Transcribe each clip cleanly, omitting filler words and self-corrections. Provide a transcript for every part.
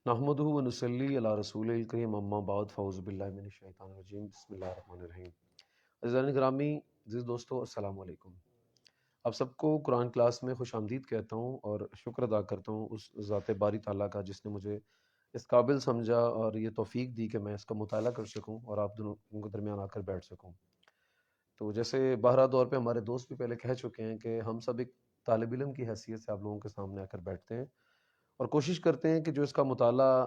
نحمدہ و نصلی علی رسول الکریم اما بعد فاعوذ باللہ من الشیطان الرجیم بسم اللہ الرحمن الرحیم۔ عزیزان گرامی، عزیز دوستو، السلام علیکم۔ آپ سب کو قرآن کلاس میں خوش آمدید کہتا ہوں اور شکر ادا کرتا ہوں اس ذات باری تعالیٰ کا جس نے مجھے اس قابل سمجھا اور یہ توفیق دی کہ میں اس کا مطالعہ کر سکوں اور آپ دونوں کے درمیان آ کر بیٹھ سکوں۔ تو جیسے بہرا دور پہ ہمارے دوست بھی پہلے کہہ چکے ہیں کہ ہم سب ایک طالب علم کی حیثیت سے آپ لوگوں کے سامنے آ کر بیٹھتے ہیں اور کوشش کرتے ہیں کہ جو اس کا مطالعہ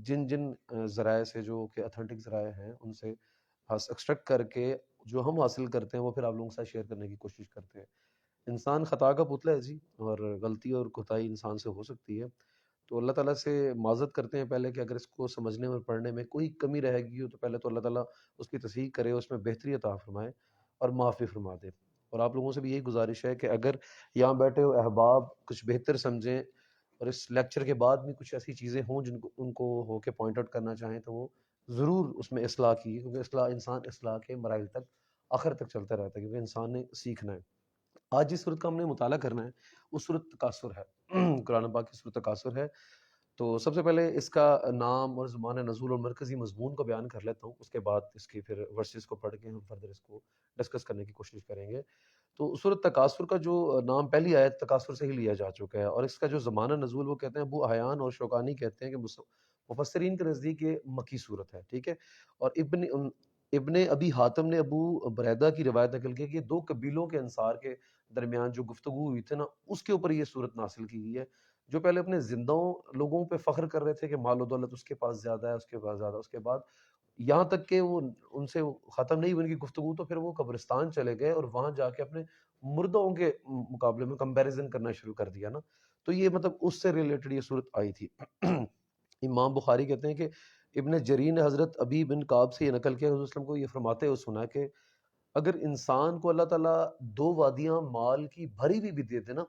جن جن ذرائع سے جو کہ اتھینٹک ذرائع ہیں ان سے ایکسٹریکٹ کر کے جو ہم حاصل کرتے ہیں وہ پھر آپ لوگوں کے ساتھ شیئر کرنے کی کوشش کرتے ہیں۔ انسان خطا کا پتلا ہے جی، اور غلطی اور کوتاہی انسان سے ہو سکتی ہے، تو اللہ تعالیٰ سے معذرت کرتے ہیں پہلے کہ اگر اس کو سمجھنے اور پڑھنے میں کوئی کمی رہ گئی ہو تو پہلے تو اللہ تعالیٰ اس کی تصحیح کرے، اس میں بہتری عطا فرمائے اور معافی فرما دے۔ اور آپ لوگوں سے بھی یہی گزارش ہے کہ اگر یہاں بیٹھے ہو احباب کچھ بہتر سمجھیں اور اس لیکچر کے بعد بھی کچھ ایسی چیزیں ہوں جن کو ان کو ہو کے پوائنٹ آؤٹ کرنا چاہیں تو وہ ضرور اس میں اصلاح کیجیے، کیونکہ انسان اصلاح کے مراحل تک آخر تک چلتا رہتا ہے، کیونکہ انسان نے سیکھنا ہے۔ آج جس صورت کا ہم نے مطالعہ کرنا ہے وہ صورت تکاثر ہے، قرآن پاک کی صورت تکاثر ہے۔ تو سب سے پہلے اس کا نام اور زمان نزول اور مرکزی مضمون کو بیان کر لیتا ہوں، اس کے بعد اس کی پھر ورسز کو پڑھ کے ہم فردر اس کو ڈسکس کرنے کی کوشش کریں گے۔ تو صورت تکاثر کا جو نام پہلی آیت تکاثر سے ہی لیا جا چکا ہے، اور اس کا جو زمانہ نزول وہ کہتے ہیں ابو احیان اور شوکانی کہتے ہیں کہ مفسرین کے نزدیک یہ مکی صورت ہے، ٹھیک ہے۔ اور ابن ابی حاتم نے ابو بریدہ کی روایت نقل کی کہ یہ دو قبیلوں کے انصار کے درمیان جو گفتگو ہوئی تھی نا، اس کے اوپر یہ صورت نازل کی گئی ہے۔ جو پہلے اپنے زندوں لوگوں پہ فخر کر رہے تھے کہ مال و دولت اس کے پاس زیادہ ہے، اس کے پاس زیادہ، اس کے بعد یہاں تک کہ وہ ان سے ختم نہیں ہوئی ان کی گفتگو، تو پھر وہ قبرستان چلے گئے اور وہاں جا کے اپنے مردوں کے مقابلے میں کمپیریزن کرنا شروع کر دیا نا۔ تو یہ مطلب اس سے ریلیٹڈ یہ صورت آئی تھی۔ امام بخاری کہتے ہیں کہ ابن جریر نے حضرت ابی بن کعب سے یہ نقل کیا کہ حضرت صلی اللہ علیہ وسلم کو یہ فرماتے ہوئے سنا کہ اگر انسان کو اللہ تعالیٰ دو وادیاں مال کی بھری ہوئی بھی دے دے نا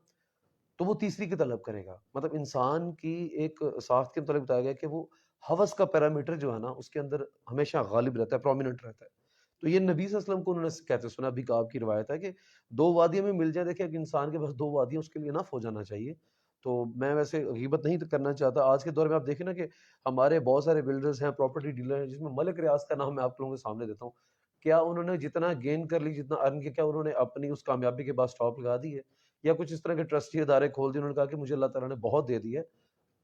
تو وہ تیسری کی طلب کرے گا۔ مطلب انسان کی ایک ساخت کے متعلق بتایا گیا کہ وہ ہوس کا پیرامیٹر جو ہے نا اس کے اندر ہمیشہ غالب رہتا ہے، پرومیننٹ رہتا ہے۔ تو یہ نبی صلی اللہ علیہ وسلم کو انہوں نے کہتے سنا، ابھی کعب کی روایت ہے کہ دو وادیاں میں مل جائیں، دیکھیں کہ انسان کے پاس دو وادیاں اس کے لیے انف ہو جانا چاہیے۔ تو میں ویسے غیبت نہیں کرنا چاہتا، آج کے دور میں آپ دیکھیں نا کہ ہمارے بہت سارے بلڈرز ہیں، پراپرٹی ڈیلر ہیں، جس میں ملک ریاض کا نام میں آپ لوگوں کے سامنے دیتا ہوں۔ کیا انہوں نے جتنا گین کر لی، جتنا ارن کیا، کیا انہوں نے اپنی اس کامیابی کے بعد سٹاپ لگا دی ہے؟ یا کچھ اس طرح کے ٹرسٹی ادارے کھول دیے، انہوں نے کہا کہ مجھے اللہ تعالیٰ نے بہت دے دی ہے؟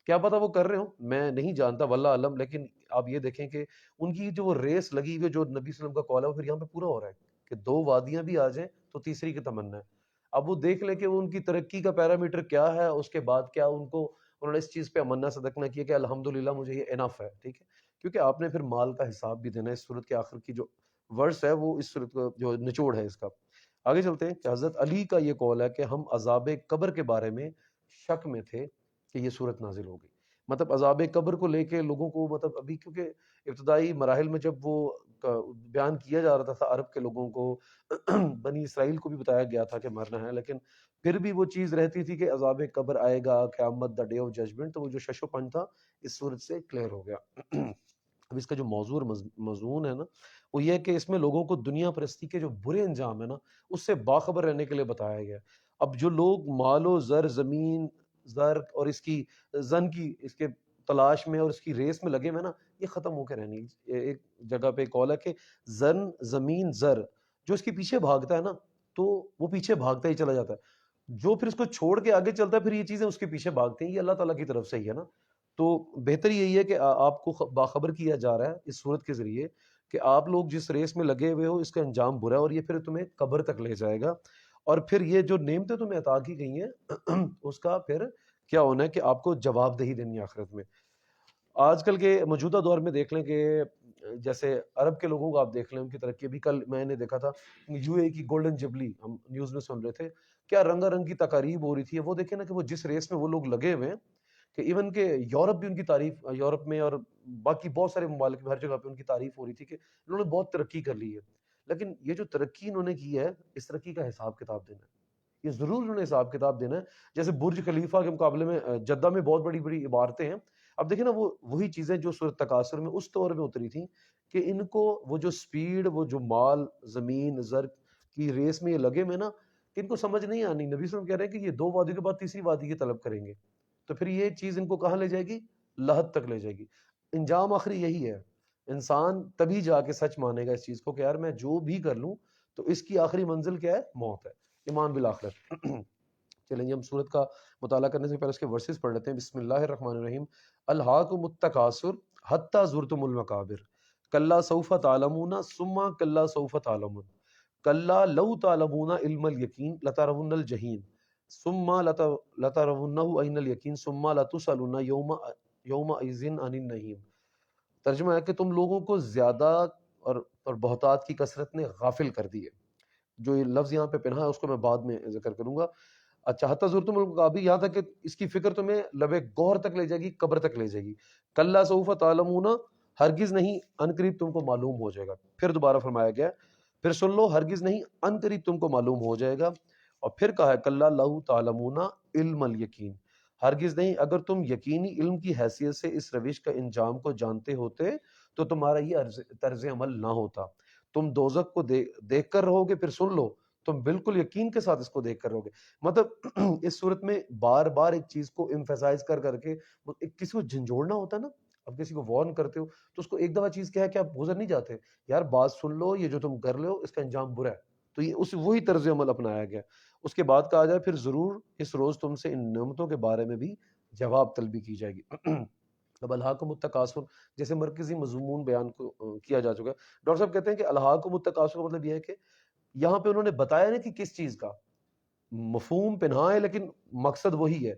کیا پتہ وہ کر رہے ہوں، میں نہیں جانتا، واللہ علم۔ لیکن آپ یہ دیکھیں کہ ان کی جو وہ ریس لگی ہوئی جو نبی صلی اللہ علیہ وسلم کا قول ہے وہ پھر یہاں پہ پورا ہو رہا ہے کہ دو وادیاں بھی آ جائیں تو تیسری کی تمنا ہے۔ اب وہ دیکھ لیں کہ وہ ان کی ترقی کا پیرامیٹر کیا ہے، اس کے بعد کیا انہوں نے اس چیز پہ امنا صدقنا کیا کہ الحمدللہ مجھے یہ انف ہے، ٹھیک ہے۔ کیونکہ آپ نے پھر مال کا حساب بھی دینا ہے۔ اس صورت کے آخر کی جو ورس ہے وہ اس صورت کا جو نچوڑ ہے اس کا۔ آگے چلتے ہیں کہ حضرت علی کا یہ قول ہے کہ ہم عذاب قبر کے بارے میں شک میں تھے کہ یہ صورت نازل ہوگی۔ مطلب عذاب قبر کو لے کے لوگوں کو، مطلب ابھی کیونکہ ابتدائی مراحل میں جب وہ بیان کیا جا رہا تھا عرب کے لوگوں کو، بنی اسرائیل کو بھی بتایا گیا تھا کہ مرنا ہے، لیکن پھر بھی وہ چیز رہتی تھی کہ عذاب قبر آئے گا، قیامت، دا ڈے آف ججمنٹ، تو وہ جو شش و پنج تھا اس صورت سے کلیئر ہو گیا۔ اب اس کا جو موضوع اور مضمون ہے نا وہ یہ ہے کہ اس میں لوگوں کو دنیا پرستی کے جو برے انجام ہے نا اس سے باخبر رہنے کے لیے بتایا گیا۔ اب جو لوگ مال و زر، زمین زر اور اس کی زن کی اس کے تلاش میں اور اس کی ریس میں لگے ہوئے نا، یہ ختم ہو کے رہنی۔ ایک جگہ پہ قول ہے کہ زن، زمین، زر جو اس کے پیچھے بھاگتا ہے نا تو وہ پیچھے بھاگتا ہی چلا جاتا ہے، جو پھر اس کو چھوڑ کے آگے چلتا ہے پھر یہ چیزیں اس کے پیچھے بھاگتی ہیں۔ یہ اللہ تعالیٰ کی طرف سے ہی ہے نا۔ تو بہتر یہی ہے کہ آپ کو باخبر کیا جا رہا ہے اس صورت کے ذریعے کہ آپ لوگ جس ریس میں لگے ہوئے ہو اس کا انجام برا ہے، اور یہ پھر تمہیں قبر تک لے جائے گا، اور پھر یہ جو نعمتیں تمہیں عطا کی گئی ہیں اس کا پھر کیا ہونا ہے کہ آپ کو جواب دہی دینی ہے آخرت میں۔ آج کل کے موجودہ دور میں دیکھ لیں کہ جیسے عرب کے لوگوں کو آپ دیکھ لیں، ان کی ترقی بھی، کل میں نے دیکھا تھا یو اے کی گولڈن جبلی، ہم نیوز میں سن رہے تھے، کیا رنگا رنگ کی تقاریب ہو رہی تھی۔ وہ دیکھیں نا کہ وہ جس ریس میں وہ لوگ لگے ہوئے ہیں کہ ایون کہ یورپ بھی ان کی تعریف، یورپ میں اور باقی بہت سارے ممالک میں ہر جگہ پہ ان کی تعریف ہو رہی تھی کہ انہوں نے بہت ترقی کر لی ہے۔ لیکن یہ جو ترقی انہوں نے کی ہے اس ترقی کا حساب کتاب دینا ہے، یہ ضرور انہوں نے حساب کتاب دینا ہے۔ جیسے برج خلیفہ کے مقابلے میں جدہ میں بہت بڑی بڑی عمارتیں ہیں، اب دیکھیں نا وہ وہی چیزیں جو سورۃ تکاثر میں اس دور میں اتری تھیں کہ ان کو وہ جو سپیڈ، وہ جو مال، زمین، زر کی ریس میں یہ لگے میں نا کہ ان کو سمجھ نہیں آنی۔ نبی صلی اللہ علیہ وسلم کہہ رہے ہیں کہ یہ دو وادیوں کے بعد تیسری وادی کی طلب کریں گے، تو پھر یہ چیز ان کو کہاں لے جائے گی؟ لحد تک لے جائے گی. انجام آخری یہی ہے. انسان تبھی جا کے سچ مانے گا اس چیز کو کہ یار میں جو بھی کر لوں تو اس کی آخری منزل کیا ہے؟ موت ہے. ایمان بالآخرت. چلیں ہم سورت کا مطالعہ کرنے سے پہلے اس کے ورسز پڑھ لیتے ہیں. بسم اللہ الرحمن الرحیم. الہاکم التکاثر حتی زرتم المقابر کلا سوف تعلمون ثم کلا سوف تعلمون کلا لو تعلمون علم الیقین لترون الجحیم ثم لترونہ عین الیقین ثم لتسألن یومئذ عن النعیم. ترجمہ ہے کہ تم لوگوں کو زیادہ اور بہتات کی کثرت نے غافل کر دی ہے. جو یہ لفظ یہاں پہ پنہا ہے اس کو میں بعد میں ذکر کروں گا. اچھا حتی زرتم المقابر یہاں تک کہ اس کی فکر تمہیں لبے گوہر تک لے جائے گی, قبر تک لے جائے گی. کلا سوف تعلمون ہرگز نہیں, ان قریب تم کو معلوم ہو جائے گا. پھر دوبارہ فرمایا گیا پھر سن لو, ہرگز نہیں ان قریب تم کو معلوم ہو جائے گا. اور پھر کہا ہے کلا لو تعلمون علم الیقین, ہرگز نہیں اگر تم یقینی علم کی حیثیت سے اس روش کا انجام کو جانتے ہوتے تو تمہارا یہ طرز عمل نہ ہوتا. تم دوزخ کو دیکھ کر رہو گے, پھر سن لو تم بالکل یقین کے ساتھ اس کو دیکھ کر رہو گے. مطلب اس صورت میں بار بار ایک چیز کو ایمفیسائز کر کے کسی کو جھنجھوڑنا ہوتا ہے نا. اب کسی کو وارن کرتے ہو تو اس کو ایک دفعہ چیز کیا ہے کہ آپ گزر نہیں جاتے, یار بات سن لو, یہ جو تم کر رہے ہو اس کا انجام برا ہے. تو یہ وہی طرز عمل اپنایا گیا. اس کے بعد کہا جائے پھر ضرور اس روز تم سے ان نعمتوں کے بارے میں بھی جواب طلبی کی جائے گی. اب الہاکم التکاثر جیسے مرکزی مضمون بیان کو کیا جا چکا ہے. ڈاکٹر صاحب کہتے ہیں کہ الہاکم التکاثر کا مطلب یہ ہے کہ یہاں پہ انہوں نے بتایا نہیں کہ کس چیز کا مفہوم پنہا ہے, لیکن مقصد وہی ہے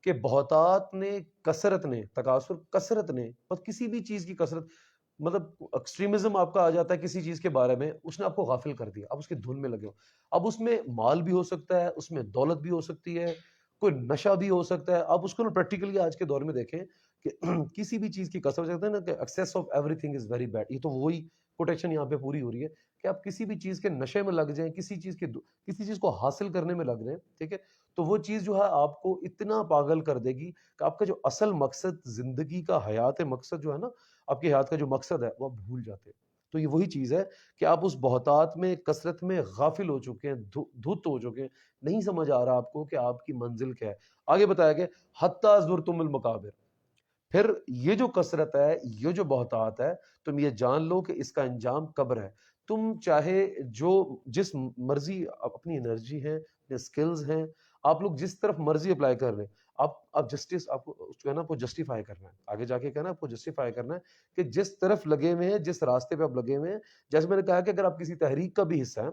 کہ بہتات نے, کثرت نے, تکاثر کثرت نے, کسی بھی چیز کی کثرت, مطلب ایکسٹریمزم آپ کا آ جاتا ہے کسی چیز کے بارے میں, اس نے آپ کو غافل کر دیا, اب اس کی دھن میں لگے ہو. اب اس میں مال بھی ہو سکتا ہے, اس میں دولت بھی ہو سکتی ہے, کوئی نشہ بھی ہو سکتا ہے. اب اس کو پریکٹیکلی آج کے دور میں دیکھیں کہ کسی بھی چیز کی کثرت کہتے ہیں نا کہ access of every thing is very bad. یہ تو وہی کوٹیشن یہاں پہ پوری ہو رہی ہے کہ آپ کسی بھی چیز کے نشے میں لگ جائیں, کسی چیز کو حاصل کرنے میں لگ جائیں, ٹھیک ہے, تو وہ چیز جو ہے آپ کو اتنا پاگل کر دے گی کہ آپ کا جو اصل مقصد زندگی کا, حیات مقصد جو ہے نا, آپ کی حیات کا جو مقصد ہے وہ آپ بھول جاتے ہیں. تو یہ وہی چیز ہے کہ آپ اس بہتات میں, کثرت میں غافل ہو چکے ہیں, دھت ہو چکے ہیں, نہیں سمجھ آ رہا آپ کو کہ آپ کی منزل کیا ہے. آگے بتایا گیا حتی زرتم المقابر. پھر یہ جو کثرت ہے, یہ جو بہتات ہے, تم یہ جان لو کہ اس کا انجام قبر ہے. تم چاہے جس مرضی اپنی انرجی ہے, اپنے سکلز ہیں, آپ لوگ جس طرف مرضی اپلائی کر رہے ہیں, آپ جسٹس, آپ کو جو ہے نا آپ کو جسٹیفائی کرنا ہے, آگے جا کے کہنا آپ کو جسٹیفائی کرنا ہے کہ جس طرف لگے ہوئے ہیں, جس راستے پہ آپ لگے ہوئے ہیں. جیسے میں نے کہا کہ اگر آپ کسی تحریک کا بھی حصہ ہیں,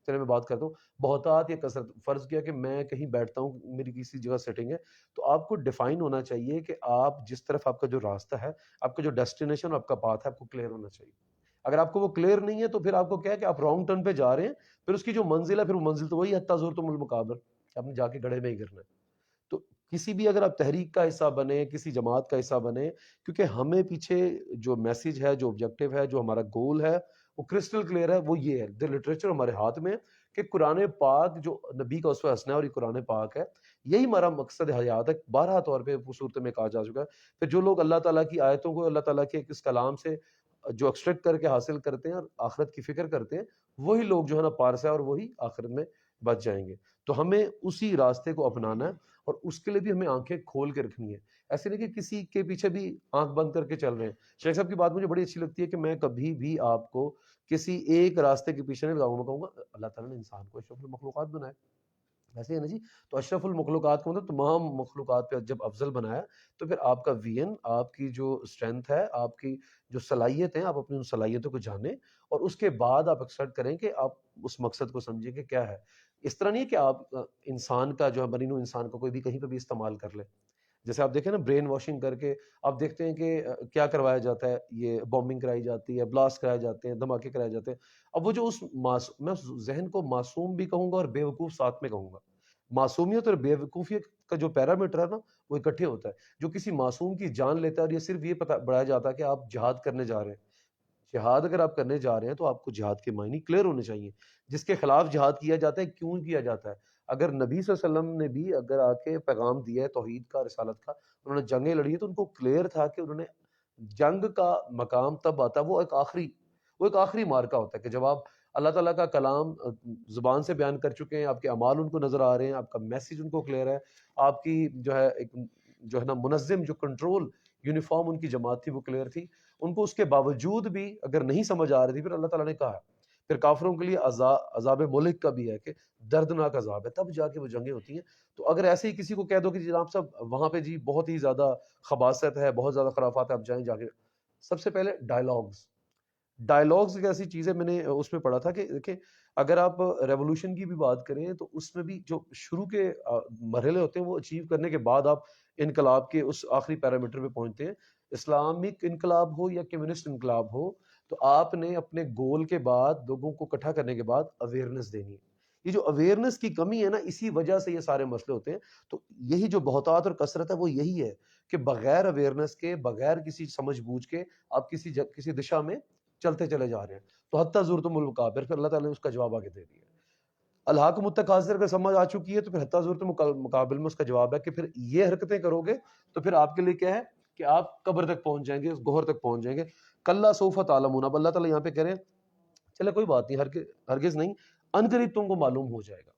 چلے میں بات کرتا ہوں, بہتات یا کثرت, فرض کیا کہ میں کہیں بیٹھتا ہوں, میری کسی جگہ سیٹنگ ہے, تو آپ کو ڈیفائن ہونا چاہیے کہ آپ جس طرف, آپ کا جو راستہ ہے, آپ کا جو ڈیسٹینیشن, آپ کا پاتھ ہے, آپ کو کلیئر ہونا چاہیے. اگر آپ کو وہ کلیئر نہیں ہے تو پھر آپ کو کیا ہے کہ آپ رانگ ٹرن پہ جا رہے ہیں, پھر اس کی جو منزل ہے, پھر وہ منزل تو وہی حتی زرتم المقابر, آپ نے جا کے گڑھے میں ہی گرنا ہے. تو کسی بھی اگر آپ تحریک کا حصہ بنے, کسی جماعت کا حصہ بنے, کیونکہ ہمیں پیچھے جو میسج ہے, جو آبجیکٹو ہے, جو ہمارا گول ہے, وہ کرسٹل کلیئر ہے. وہ یہ ہے, دی لٹریچر ہمارے ہاتھ میں کہ قرآن پاک جو نبی کا اسوہ حسنہ ہے, اور یہ قرآن پاک ہے, یہی ہمارا مقصد حیات ہے. بارہا طور پہ صورت میں کہا جا چکا ہے. پھر جو لوگ اللہ تعالیٰ کی آیتوں کو, اللہ تعالیٰ کے اس کلام سے جو ایکسٹریکٹ کر کے حاصل کرتے ہیں اور آخرت کی فکر کرتے ہیں, وہی لوگ جو ہے نا پارس ہے, اور وہی آخرت میں بچ جائیں گے. تو ہمیں اسی راستے کو اپنانا ہے, اور اس کے لیے بھی ہمیں آنکھیں کھول کے رکھنی ہے. ایسے نہیں کہ کسی کے پیچھے بھی آنکھ بند کر کے چل رہے ہیں. شیخ صاحب کی بات مجھے بڑی اچھی لگتی ہے کہ میں کبھی بھی آپ کو کسی ایک راستے کے پیچھے نہیں بتاؤں گا. میں کہوں گا اللہ تعالیٰ نے انسان کو اشرف المخلوقات بنایا, ایسے ہے نا جی. تو اشرف المخلوقات کا مطلب تمام مخلوقات پہ جب افضل بنایا, تو پھر آپ کا وین, آپ کی جو اسٹرینتھ ہے, آپ کی جو صلاحیت ہیں, آپ اپنی ان صلاحیتوں کو جانیں, اور اس کے بعد آپ ایکسپیکٹ کریں کہ آپ اس مقصد کو سمجھیں کہ کیا ہے. اس طرح نہیں کہ آپ انسان کا جو ہے بنی نوع انسان کا کوئی بھی کہیں پہ بھی استعمال کر لیں. جیسے آپ دیکھیں نا برین واشنگ کر کے آپ دیکھتے ہیں کہ کیا کروایا جاتا ہے, یہ بومبنگ کرائی جاتی ہے, بلاسٹ کرائے جاتے ہیں, دھماکے کرائے جاتے ہیں. اب وہ جو میں ذہن کو معصوم بھی کہوں گا اور بے وقوف ساتھ میں کہوں گا. معصومیت اور بے وقوفیت کا جو پیرامیٹر ہے نا, وہ اکٹھے ہوتا ہے. جو کسی معصوم کی جان لیتا ہے, اور یہ صرف یہ پتہ بڑھایا جاتا ہے کہ آپ جہاد کرنے جا رہے ہیں. جہاد اگر آپ کرنے جا رہے ہیں تو آپ کو جہاد کے معنی کلیئر ہونے چاہیے. جس کے خلاف جہاد کیا جاتا ہے, کیوں کیا جاتا ہے؟ اگر نبی صلی اللہ علیہ وسلم نے بھی اگر آ کے پیغام دیا ہے توحید کا, رسالت کا, انہوں نے جنگیں لڑی ہے, تو ان کو کلیئر تھا کہ انہوں نے جنگ کا مقام تب آتا ہے, وہ ایک آخری مارکا ہوتا ہے کہ جب آپ اللہ تعالیٰ کا کلام زبان سے بیان کر چکے ہیں, آپ کے اعمال ان کو نظر آ رہے ہیں, آپ کا میسج ان کو کلیئر ہے, آپ کی جو ہے ایک جو ہے نا منظم جو کنٹرول یونیفارم ان کی جماعت تھی وہ کلیئر تھی. ان کو اس کے باوجود بھی اگر نہیں سمجھ آ رہی تھی، پھر اللہ تعالیٰ نے کہا پھر کافروں کے لیے عذاب ملک کا بھی ہے کہ دردناک عذاب ہے، تب جا کے وہ جنگیں ہوتی ہیں. تو اگر ایسے ہی کسی کو کہہ دو کہ جناب صاحب وہاں پہ جی بہت ہی زیادہ خباثت ہے، بہت زیادہ خرافات ہے، آپ جائیں جا کے. سب سے پہلے ڈائلاگز ایک ایسی چیز ہے، میں نے اس میں پڑھا تھا کہ دیکھیں اگر آپ ریولوشن کی بھی بات کریں تو اس میں بھی جو شروع کے مرحلے ہوتے ہیں وہ اچیو کرنے کے بعد آپ انقلاب کے اس آخری پیرامیٹر پہ پہنچتے ہیں. اسلامک انقلاب ہو یا کمیونسٹ انقلاب ہو، تو آپ نے اپنے گول کے بعد لوگوں کو اکٹھا کرنے کے بعد اویئرنیس دینی ہے. یہ جو اویئرنیس کی کمی ہے نا، اسی وجہ سے یہ سارے مسئلے ہوتے ہیں. تو یہی جو بہتات اور کثرت ہے وہ یہی ہے کہ بغیر اویئرنیس کے، بغیر کسی سمجھ بوجھ کے آپ کسی دشا میں چلتے چلے جا رہے ہیں. تو حتی زرتم المقابر، پھر اللہ تعالیٰ نے اس کا جواب آگے دے دیا. الحاکم التکاثر اگر سمجھ آ چکی ہے تو پھر حتی زرتم مقابل میں اس کا جواب ہے کہ پھر یہ حرکتیں کرو گے تو پھر آپ کے لیے کیا ہے کہ آپ قبر تک پہنچ جائیں گے، اس گوہر تک پہنچ جائیں گے. کلا سوف تعلمون، اب اللہ تعالیٰ یہاں پہ کہہ رہے ہیں چلے کوئی بات نہیں، ہرگز نہیں، ان قریب تم کو معلوم ہو جائے گا.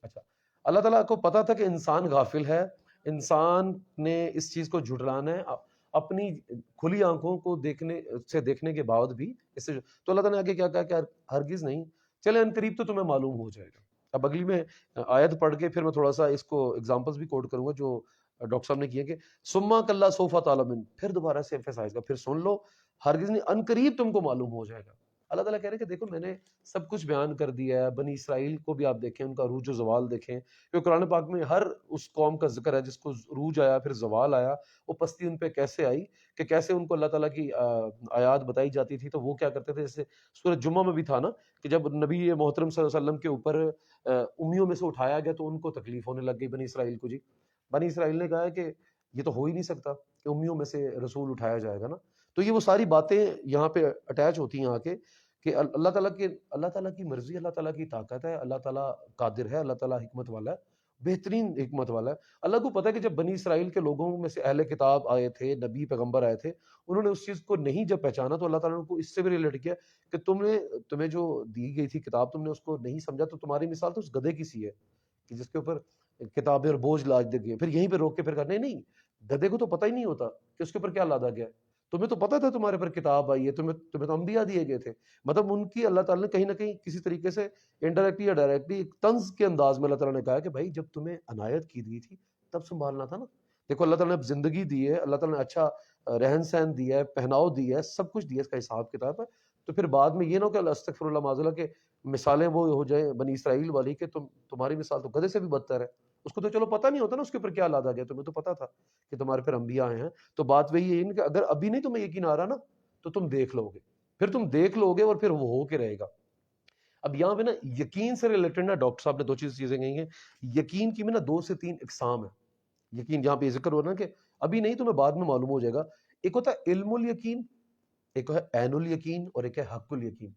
اچھا، اللہ تعالیٰ کو پتا تھا کہ انسان غافل ہے، انسان نے اس چیز کو جھٹلانا ہے اپنی کھلی آنکھوں کو دیکھنے کے بعد بھی اس سے. تو اللہ تعالیٰ نے آگے کیا کہا کہ ہرگز نہیں، چلے ان قریب تو تمہیں معلوم ہو جائے گا. اب اگلی میں آیت پڑھ کے پھر میں تھوڑا سا اس کو ایگزامپلس بھی کوٹ کروں گا جو ڈاکٹر صاحب نے کیے کہ سما کلا سوفا تعلمون، پھر دوبارہ سے ایمفیسائز کا پھر سن لو، ہرگز نہیں ان قریب تم کو معلوم ہو جائے گا. اللہ تعالیٰ کہہ رہے ہیں کہ دیکھو میں نے سب کچھ بیان کر دیا ہے. بنی اسرائیل کو بھی آپ دیکھیں، ان کا عروج و زوال دیکھیں، کیونکہ قرآن پاک میں ہر اس قوم کا ذکر ہے جس کو عروج آیا پھر زوال آیا، وہ پستی ان پہ کیسے آئی، کہ کیسے ان کو اللہ تعالیٰ کی آیات بتائی جاتی تھی تو وہ کیا کرتے تھے. جیسے سورۃ جمعہ میں بھی تھا نا کہ جب نبی محترم صلی اللہ علیہ وسلم کے اوپر امیوں میں سے اٹھایا گیا تو ان کو تکلیف ہونے لگ گئی بنی اسرائیل کو. جی بنی اسرائیل نے کہا کہ یہ تو ہو ہی نہیں سکتا کہ امیوں میں سے رسول اٹھایا جائے گا نا. تو یہ وہ ساری باتیں یہاں پہ اٹیچ ہوتی ہیں آ کے کہ اللہ تعالیٰ کی مرضی، اللہ تعالیٰ کی طاقت ہے، اللہ تعالیٰ قادر ہے، اللہ تعالیٰ حکمت والا ہے، بہترین حکمت والا ہے. اللہ کو پتا ہے کہ جب بنی اسرائیل کے لوگوں میں سے اہل کتاب آئے تھے، نبی پیغمبر آئے تھے، انہوں نے اس چیز کو نہیں جب پہچانا تو اللہ تعالیٰ نے کو اس سے بھی ریلیٹ کیا کہ تمہیں جو دی گئی تھی کتاب تم نے اس کو نہیں سمجھا، تو تمہاری مثال تو اس گدھے کی سی ہے کہ جس کے اوپر کتابیں اور بوجھ لاج دے گئے. پھر یہیں پہ روک کے پھر کرنا نہیں، گدھے کو تو پتہ ہی نہیں ہوتا کہ اس کے اوپر کیا لادا گیا. تمہیں تو پتا تھا تمہارے پر کتاب آئی ہے، تمہیں تو انبیاء دیے گئے تھے. مطلب ان کی اللہ تعالیٰ نے کہیں نہ کہیں کسی طریقے سے انڈائریکٹلی یا ڈائریکٹلی ایک طنز کے انداز میں اللہ تعالیٰ نے کہا کہ بھائی جب تمہیں عنایت کی گئی تھی تب سنبھالنا تھا نا. دیکھو اللہ تعالیٰ نے زندگی دی ہے، اللہ تعالیٰ نے اچھا رہن سہن دیا ہے، پہناؤ دیا ہے، سب کچھ دیا ہے، اس کا حساب کتاب ہے. تو پھر بعد میں یہ نہ ہو کہ استغفر اللہ معاذ اللہ کہ مثالیں وہ ہو جائیں بنی اسرائیل والی کہ تمہاری مثال تو گدھے سے بھی بدتر ہے. اس کو تو چلو پتہ نہیں ہوتا نا اس کے اوپر کیا لادا گیا، تمہیں تو پتا تھا کہ تمہارے پھر انبیاء آئے ہیں. تو بات وہی ہے کہ اگر ابھی نہیں تمہیں یقین آ رہا نا تو تم دیکھ لو گے، پھر تم دیکھ لو گے اور پھر وہ ہو کے رہے گا. اب یہاں پہ نا یقین سے ریلیٹڈ نا ڈاکٹر صاحب نے دو چیزیں کہی ہیں. یقین کی میں نا 2 سے 3 اقسام ہے. یقین جہاں پہ ذکر ہو رہا نا کہ ابھی نہیں تمہیں بعد میں معلوم ہو جائے گا. ایک ہوتا ہے علم الیقین، ایک ہے عین الیقین، اور ایک ہے حق الیقین.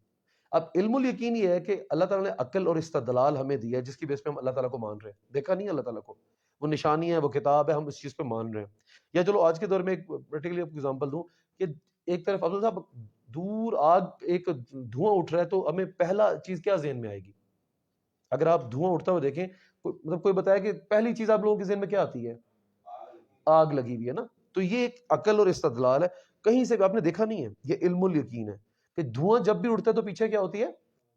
اب علم الیقین یہ ہے کہ اللہ تعالیٰ نے عقل اور استدلال ہمیں دیا ہے جس کی بیس پہ ہم اللہ تعالیٰ کو مان رہے ہیں. دیکھا نہیں اللہ تعالیٰ کو، وہ نشانی ہے، وہ کتاب ہے، ہم اس چیز پہ مان رہے ہیں. یا چلو آج کے دور میں ایک پرٹیکولر ایگزامپل دوں کہ ایک طرف عبداللہ صاحب دور آگ ایک دھواں اٹھ رہا ہے تو ہمیں پہلا چیز کیا ذہن میں آئے گی؟ اگر آپ دھواں اٹھتا ہوا دیکھیں، مطلب کوئی بتایا کہ پہلی چیز آپ لوگوں کے ذہن میں کیا آتی ہے؟ آگ لگی ہوئی ہے نا. تو یہ ایک عقل اور استدلال ہے، کہیں سے بھی آپ نے دیکھا نہیں ہے. یہ علم الیقین ہے کہ دھواں جب بھی اٹھتا ہے تو پیچھے کیا ہوتی ہے؟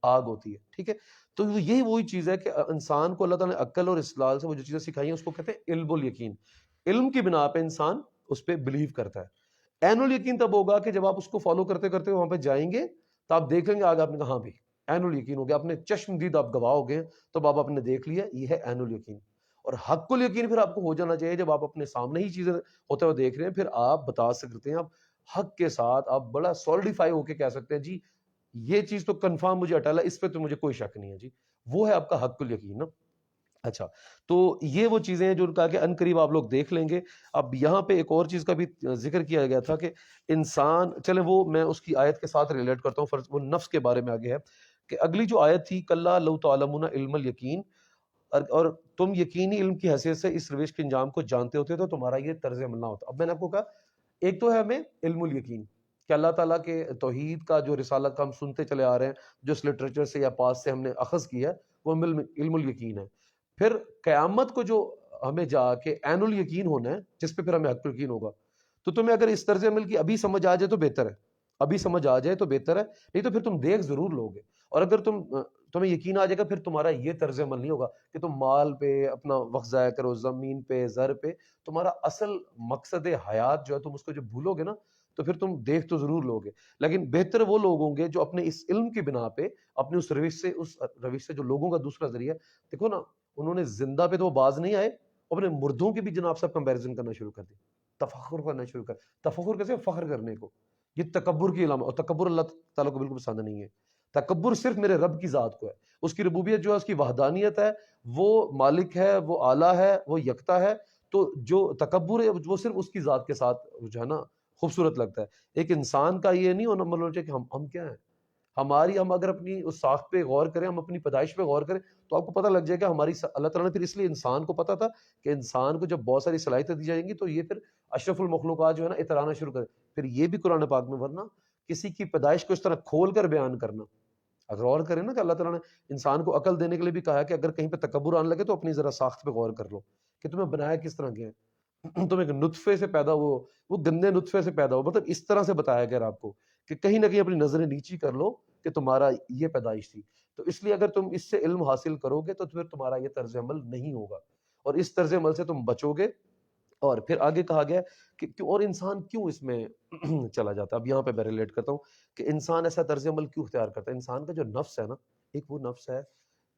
آگ ہوتی ہے. ٹھیک ہے، تو یہی وہی چیز ہے کہ انسان کو اللہ تعالیٰ نے عقل اور استدلال سے وہ جو چیزیں سکھائی ہیں اس کو کہتے ہیں علم الیقین. علم کی بنا پہ انسان اس پہ بلیو کرتا ہے. عین الیقین تب ہوگا کہ جب آپ اس کو فالو کرتے کرتے وہاں پہ جائیں گے تو آپ دیکھ لیں گے آگے آپ نے کہا ہاں بھی عین الیقین ہو گیا، اپنے چشم دید آپ گواہ ہو گئے تو آپ نے دیکھ لیا، یہ ہے عین الیقین. اور حق الیقین پھر آپ کو ہو جانا چاہیے جب آپ اپنے سامنے ہی چیزیں ہوتے ہوئے دیکھ رہے ہیں، پھر آپ بتا سکتے ہیں، آپ حق کے ساتھ آپ بڑا سولیڈیفائی ہو کے کہہ سکتے ہیں جی یہ چیز تو کنفرم مجھے اٹل ہے، اس پہ تو مجھے کوئی شک نہیں ہے. جی وہ ہے آپ کا حق الیقین نا. اچھا، تو یہ وہ چیزیں ہیں جو کہا کہ ان قریب آپ لوگ دیکھ لیں گے. اب یہاں پہ ایک اور چیز کا بھی ذکر کیا گیا تھا کہ انسان، چلے وہ میں اس کی آیت کے ساتھ ریلیٹ کرتا ہوں، فرض وہ نفس کے بارے میں آگے ہے کہ اگلی جو آیت تھی کلا لو تعلمون علم الیقین، اور تم یقینی علم کی حیثیت سے اس روش کے انجام کو جانتے ہوتے تو تمہارا یہ طرز عمل نہ ہوتا. اب میں نے آپ کو کہا ایک تو ہے ہمیں علم الیقین کہ اللہ تعالیٰ کے توحید کا جو رسالت کا ہم سنتے چلے آ رہے ہیں، جو اس لٹریچر سے یا پاس سے ہم نے اخذ کیا ہے وہ علم الیقین ہے. پھر قیامت کو جو ہمیں جا کے عین الیقین ہونا ہے جس پہ پھر ہمیں حق الیقین ہوگا. تو تمہیں اگر اس طرز عمل کی ابھی سمجھ آ جائے تو بہتر ہے، ابھی سمجھ آ جائے تو بہتر ہے، نہیں تو پھر تم دیکھ ضرور لو گے۔ اور اگر تمہیں یقین آ جائے گا، پھر تمہارا یہ طرز عمل نہیں ہوگا کہ تم مال پہ اپنا وقت ضائع کرو، زمین پہ، زر پہ۔ تمہارا اصل مقصد حیات جو ہے تم اس کو جب بھولو گے نا تو پھر تم دیکھ تو ضرور لو گے۔ لیکن بہتر وہ لوگ ہوں گے جو اپنے اس علم کی بنا پہ، اپنے اس روش سے جو لوگوں کا دوسرا ذریعہ، دیکھو نا انہوں نے زندہ پہ تو وہ باز نہیں آئے، اپنے مردوں کی بھی جناب صاحب کمپیریزن کرنا شروع کر دی، تفخر کرنا شروع کر۔ تفخر کیسے؟ فخر کرنے کو، یہ تکبر کی علامت، اور تکبر اللہ تعالیٰ کو بالکل پسند نہیں ہے۔ تکبر صرف میرے رب کی ذات کو ہے، اس کی ربوبیت جو ہے، اس کی وحدانیت ہے، وہ مالک ہے، وہ اعلیٰ ہے، وہ یکتا ہے۔ تو جو تکبر ہے وہ صرف اس کی ذات کے ساتھ جو ہے نا خوبصورت لگتا ہے۔ ایک انسان کا یہ نہیں ہونا چاہیے کہ ہم کیا ہیں، ہم اگر اپنی اس ساخت پہ غور کریں، ہم اپنی پیدائش پہ غور کریں، تو آپ کو پتہ لگ جائے گا ہماری اللہ تعالیٰ نے پھر اس لیے انسان کو پتا تھا کہ انسان کو جب بہت ساری صلاحیتیں دی جائیں گی تو یہ پھر اشرف المخلوقات جو ہے نا اترانا شروع کرے۔ پھر یہ بھی قرآن پاک میں، ورنہ کسی کی پیدائش کو اس طرح کھول کر بیان کرنا، اگر غور کریں نا کہ اللہ تعالیٰ نے انسان کو عقل دینے کے لیے بھی کہا ہے کہ اگر کہیں پہ تکبر آنے لگے تو اپنی ذرا ساخت پہ غور کر لو کہ تمہیں بنایا کس طرح گیا ہے۔ تم ایک نطفے سے پیدا ہو، وہ گندے نطفے سے پیدا ہو، مطلب اس طرح سے بتایا گیا آپ کو کہ کہیں نہ کہیں اپنی نظریں نیچی کر لو کہ تمہارا یہ پیدائش تھی۔ تو اس لیے اگر تم اس سے علم حاصل کرو گے تو پھر تمہارا یہ طرز عمل نہیں ہوگا، اور اس طرز عمل سے تم بچو گے۔ اور پھر آگے کہا گیا کہ اور انسان کیوں اس میں چلا جاتا ہے۔ اب یہاں پہ میں ریلیٹ کرتا ہوں کہ انسان ایسا طرز عمل کیوں اختیار کرتا ہے۔ انسان کا جو نفس ہے نا، ایک وہ نفس ہے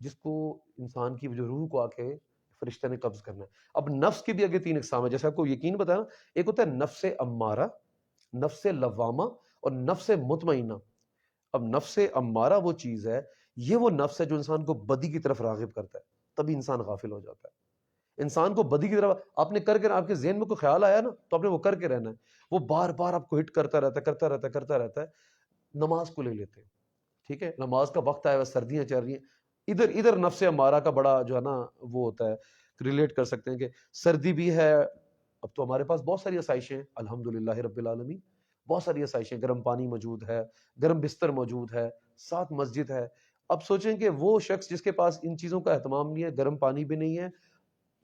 جس کو انسان کی جو روح کو آ کے فرشتے نے قبض کرنا ہے۔ اب نفس کی بھی آگے 3 اقسام ہے، جیسے آپ کو یقین بتایا نا، ایک ہوتا ہے نفس امارہ، نفس لوامہ، اور نفس مطمئنہ۔ اب نفس امارہ وہ چیز ہے، یہ وہ نفس ہے جو انسان کو بدی کی طرف راغب کرتا ہے، تبھی انسان غافل ہو جاتا ہے۔ انسان کو بدی کی طرف آپ نے کر کے، آپ کے ذہن میں کوئی خیال آیا نا تو آپ نے وہ کر کے رہنا ہے، وہ بار بار آپ کو ہٹ کرتا رہتا ہے۔ نماز کو لے لیتے ہیں، ٹھیک ہے، نماز کا وقت آیا ہوا، سردیاں چل رہی ہیں، ادھر نفس امارہ کا بڑا جو ہے نا وہ ہوتا ہے، ریلیٹ کر سکتے ہیں کہ سردی بھی ہے۔ اب تو ہمارے پاس بہت ساری آسائشیں ہیں الحمدللہ رب العالمین، بہت ساری آسائشیں، گرم پانی موجود ہے، گرم بستر موجود ہے، ساتھ مسجد ہے۔ اب سوچیں کہ وہ شخص جس کے پاس ان چیزوں کا اہتمام نہیں ہے، گرم پانی بھی نہیں ہے،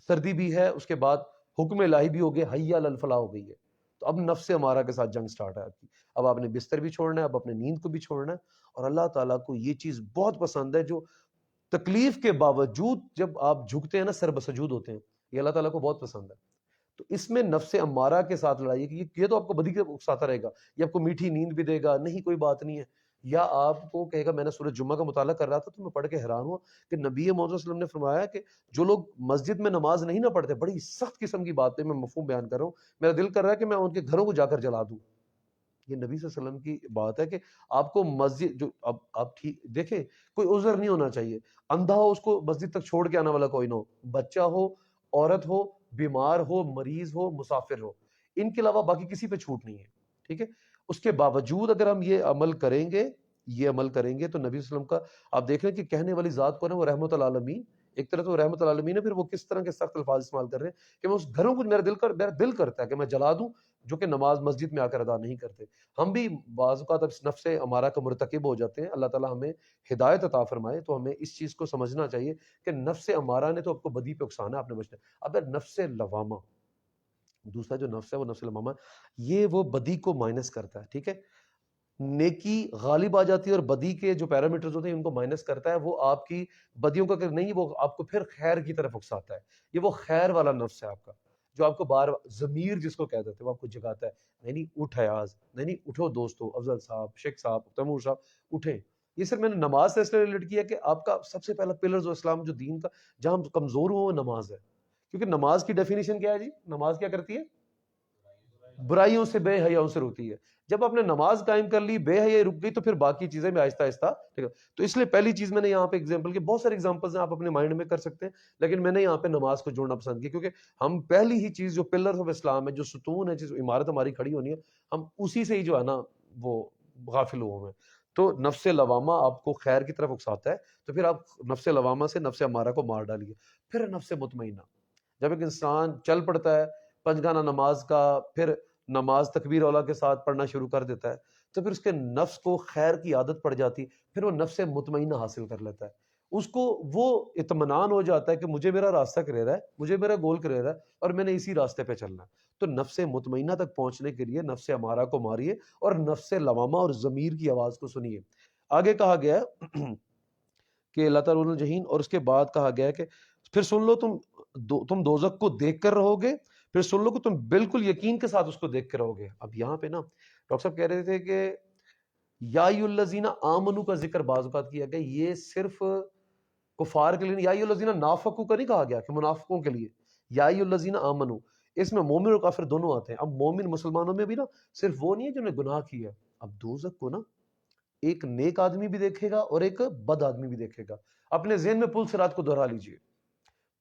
سردی بھی ہے، اس کے بعد حکم الہی بھی ہو گیا، حی علی الفلاح ہو گئی ہے، تو اب نفس امارہ کے ساتھ جنگ سٹارٹ ہے آپ کی۔ اب آپ نے بستر بھی چھوڑنا ہے، اب اپنے نیند کو بھی چھوڑنا ہے، اور اللہ تعالیٰ کو یہ چیز بہت پسند ہے، جو تکلیف کے باوجود جب آپ جھکتے ہیں نا، سر بسجود ہوتے ہیں، یہ اللہ تعالیٰ کو بہت پسند ہے۔ تو اس میں نفس امارہ کے ساتھ لڑائی ہے کہ یہ تو آپ کو بدی کے اکساتا رہے گا، یہ آپ کو میٹھی نیند بھی دے گا، نہیں کوئی بات نہیں ہے، یا آپ کو کہے گا، میں نے سورۃ جمعہ کا مطالعہ کر رہا تھا تو میں پڑھ کے حیران ہوا کہ نبی محمد صلی اللہ علیہ وسلم نے فرمایا کہ جو لوگ مسجد میں نماز نہیں نہ پڑھتے، بڑی سخت قسم کی بات ہے، میں مفہوم بیان کر رہا ہوں، میرا دل کر رہا ہے کہ میں ان کے گھروں کو جا کر جلا دوں۔ یہ نبی صلی اللہ علیہ وسلم کی بات ہے کہ آپ کو مسجد جو اب آپ ٹھیک دیکھیں، کوئی عذر نہیں ہونا چاہیے، اندھا ہو اس کو مسجد تک چھوڑ کے آنے والا کوئی نہ ہو، بچہ ہو، عورت ہو، بیمار ہو، مریض ہو، مسافر ہو، ان کے علاوہ باقی کسی پہ چھوٹ نہیں ہے، ٹھیک ہے۔ اس کے باوجود اگر ہم یہ عمل کریں گے، تو نبی صلی اللہ علیہ وسلم کا آپ دیکھ رہے ہیں کہ کہنے والی ذات کون ہے؟ وہ رحمت العالمین، ایک طرح سے وہ رحمت العالمین ہے، پھر وہ کس طرح کے سخت الفاظ استعمال کر رہے ہیں کہ میں اس گھروں کو، میرا دل کرتا ہے کہ میں جلا دوں جو کہ نماز مسجد میں آ کر ادا نہیں کرتے۔ ہم بھی بعض اوقات اب نفس ہمارا کا مرتکب ہو جاتے ہیں، اللہ تعالیٰ ہمیں ہدایت عطا فرمائے، تو ہمیں اس چیز کو سمجھنا چاہیے کہ نفس ہمارا نے تو آپ کو بدی پہ اکسانا ہے، آپ نے بچنا ہے۔ اب نفس لوامہ، دوسرا جو نفس ہے وہ نفس لوامہ، یہ وہ بدی کو مائنس کرتا ہے، ٹھیک ہے، نیکی غالب آ جاتی ہے، اور بدی کے جو پیرامیٹرز ہوتے ہیں ان کو مائنس کرتا ہے، وہ آپ کی بدیوں کا نہیں، وہ آپ کو پھر خیر کی طرف اکساتا ہے۔ یہ وہ خیر والا نفس ہے آپ کا، جو آپ کو بار ضمیر جس کو کہتے ہیں، وہ آپ کو جگاتا ہے، نہیں اٹھ ایاز، نہیں اٹھو دوستو، افضل صاحب، شیخ صاحب، تیمور صاحب اٹھیں۔ یہ صرف میں نے نماز سے اس لیے ریلیٹ کیا کہ آپ کا سب سے پہلا پلرز و اسلام جو دین کا جہاں ہم کمزور ہوں وہ نماز ہے، کیونکہ نماز کی ڈیفینیشن کیا ہے جی؟ نماز کیا کرتی ہے؟ برائیوں سے، بے حیاؤں سے روکتی ہے۔ جب آپ نے نماز قائم کر لی، بے حیائی رک گئی، تو پھر باقی چیزیں بھی آہستہ آہستہ، ٹھیک ہے۔ تو اس لیے پہلی چیز میں نے یہاں پہ ایگزامپل کی، بہت سارے ایگزامپلز ہیں آپ اپنے مائنڈ میں کر سکتے ہیں، لیکن میں نے یہاں پہ نماز کو جوڑنا پسند کیا، کیونکہ ہم پہلی ہی چیز جو پلرز آف اسلام ہے، جو ستون ہے، جس عمارت ہماری کھڑی ہونی ہے، ہم اسی سے ہی جو ہے نا وہ غافل ہوئے ہیں۔ تو نفس لوامہ آپ کو خیر کی طرف اکساتا ہے، تو پھر آپ نفس لوامہ سے نفس امارہ کو مار ڈالیے۔ پھر نفس مطمئنہ، جب ایک انسان چل پڑتا ہے پنجگانہ نماز کا، پھر نماز تکبیر اولا کے ساتھ پڑھنا شروع کر دیتا ہے، تو پھر اس کے نفس کو خیر کی عادت پڑ جاتی، پھر وہ نفس مطمئنہ حاصل کر لیتا ہے، اس کو وہ اطمینان ہو جاتا ہے کہ مجھے میرا راستہ کلیئر ہے، مجھے میرا گول کلیئر ہے اور میں نے اسی راستے پہ چلنا ہے. تو نفس مطمئنہ تک پہنچنے کے لیے نفس امارہ کو ماریے اور نفس لوامہ اور ضمیر کی آواز کو سنیے. آگے کہا گیا ہے کہ اللہ تعالیٰ الجحیم، اور اس کے بعد کہا گیا ہے کہ پھر سن لو تم دوزخ کو دیکھ کر رہو گے، پھر سن لو کہ تم بالکل یقین کے ساتھ اس کو دیکھ کر رہو گے. اب یہاں پہ نا ڈاکٹر صاحب کہہ رہے تھے کہ یا ایھا الذین آمنو کا ذکر بعض اوقات کیا گیا، یہ صرف کفار کے لیے نہیں، یا ایھا الذین نافقوا کا نہیں کہا گیا کہ منافقوں کے لیے. یا ایھا الذین آمنو، اس میں مومن اور کافر دونوں آتے ہیں. اب مومن مسلمانوں میں بھی نا صرف وہ نہیں ہے جنہوں نے گناہ کیا. اب دوزخ کو نا ایک نیک آدمی بھی دیکھے گا اور ایک بد آدمی بھی دیکھے گا. اپنے ذہن میں پل صراط کو دہرا لیجئے.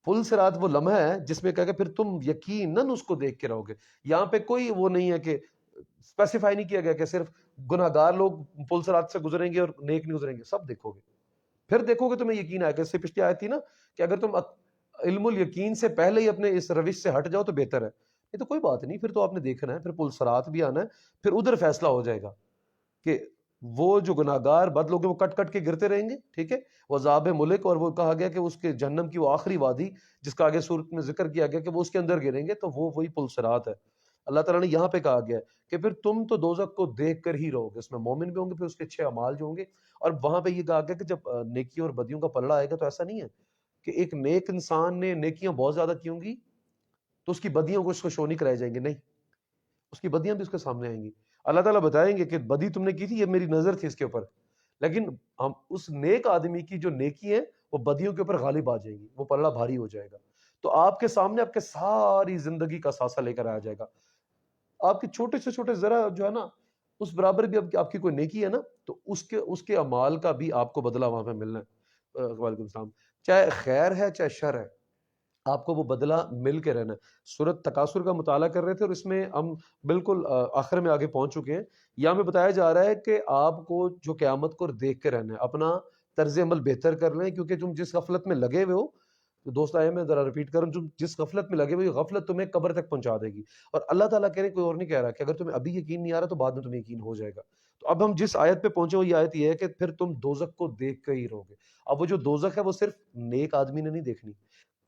پل صراط وہ لمحہ ہے جس میں کہا کہ پھر تم یقیناً اس کو دیکھ کے رہو گے. یہاں پہ کوئی وہ نہیں ہے کہ اسپیسیفائی نہیں کیا گیا کہ صرف گناہ گار لوگ پل صراط سے گزریں گے اور نیک نہیں گزریں گے، سب دیکھو گے. پھر دیکھو گے تمہیں یقین آئے گا. اس سے پچھلی آیت تھی نا کہ اگر تم علم الیقین سے پہلے ہی اپنے اس روش سے ہٹ جاؤ تو بہتر ہے. یہ تو کوئی بات نہیں، پھر تو آپ نے دیکھنا ہے، پھر پل صراط بھی آنا ہے، پھر ادھر فیصلہ ہو جائے گا کہ وہ جو گناہگار بد لوگ ہیں وہ کٹ کٹ کے گرتے رہیں گے، ٹھیک ہے، وہ عذاب ملک، اور وہ کہا گیا کہ اس کے جہنم کی وہ آخری وادی جس کا آگے صورت میں ذکر کیا گیا کہ وہ اس کے اندر گریں گے، تو وہ وہی پل صراط ہے. اللہ تعالیٰ نے یہاں پہ کہا گیا کہ پھر تم تو دوزخ کو دیکھ کر ہی رہو گے. اس میں مومن بھی ہوں گے، پھر اس کے اچھے اعمال جو ہوں گے. اور وہاں پہ یہ کہا گیا کہ جب نیکیوں اور بدیوں کا پلڑا آئے گا تو ایسا نہیں ہے کہ ایک نیک انسان نے نیکیاں بہت زیادہ کی ہوں گی تو اس کی بدیوں کو اس کو شو نہیں کرائے جائیں گے. نہیں، اس کی بدیاں بھی اس کے سامنے آئیں گی. اللہ تعالیٰ بتائیں گے کہ بدی تم نے کی تھی، یہ میری نظر تھی اس کے اوپر، لیکن ہم اس نیک آدمی کی جو نیکی ہے وہ بدیوں کے اوپر غالب آ جائے گی، وہ پلڑا بھاری ہو جائے گا. تو آپ کے سامنے آپ کے ساری زندگی کا ساسا لے کر آیا جائے گا. آپ کے چھوٹے سے چھوٹے ذرا جو ہے نا اس برابر بھی آپ کی کوئی نیکی ہے نا تو اس کے اعمال کا بھی آپ کو بدلہ وہاں پہ ملنا ہے. وعلیکم السلام. چاہے خیر ہے چاہے شر ہے، آپ کو وہ بدلہ مل کے رہنا ہے. سورۃ تکاثر کا مطالعہ کر رہے تھے اور اس میں ہم بالکل آخر میں آگے پہنچ چکے ہیں. یہاں میں بتایا جا رہا ہے کہ آپ کو جو قیامت کو دیکھ کے رہنا ہے، اپنا طرز عمل بہتر کر لیں، کیونکہ تم جس غفلت میں لگے ہوئے ہو، تو دوست آئے میں ذرا ریپیٹ کروں، تم جس غفلت میں لگے ہوئے غفلت تمہیں قبر تک پہنچا دے گی. اور اللہ تعالیٰ کہہ رہے، کوئی اور نہیں کہہ رہا کہ اگر تمہیں ابھی یقین نہیں آ رہا تو بعد میں تمہیں یقین ہو جائے گا. تو اب ہم جس آیت پہ پہنچے وہ یہ آیت یہ ہے کہ پھر تم دوزخ کو دیکھ کے ہی رہو گے. اب وہ جو دوزخ ہے وہ صرف نیک آدمی نے نہیں دیکھنی،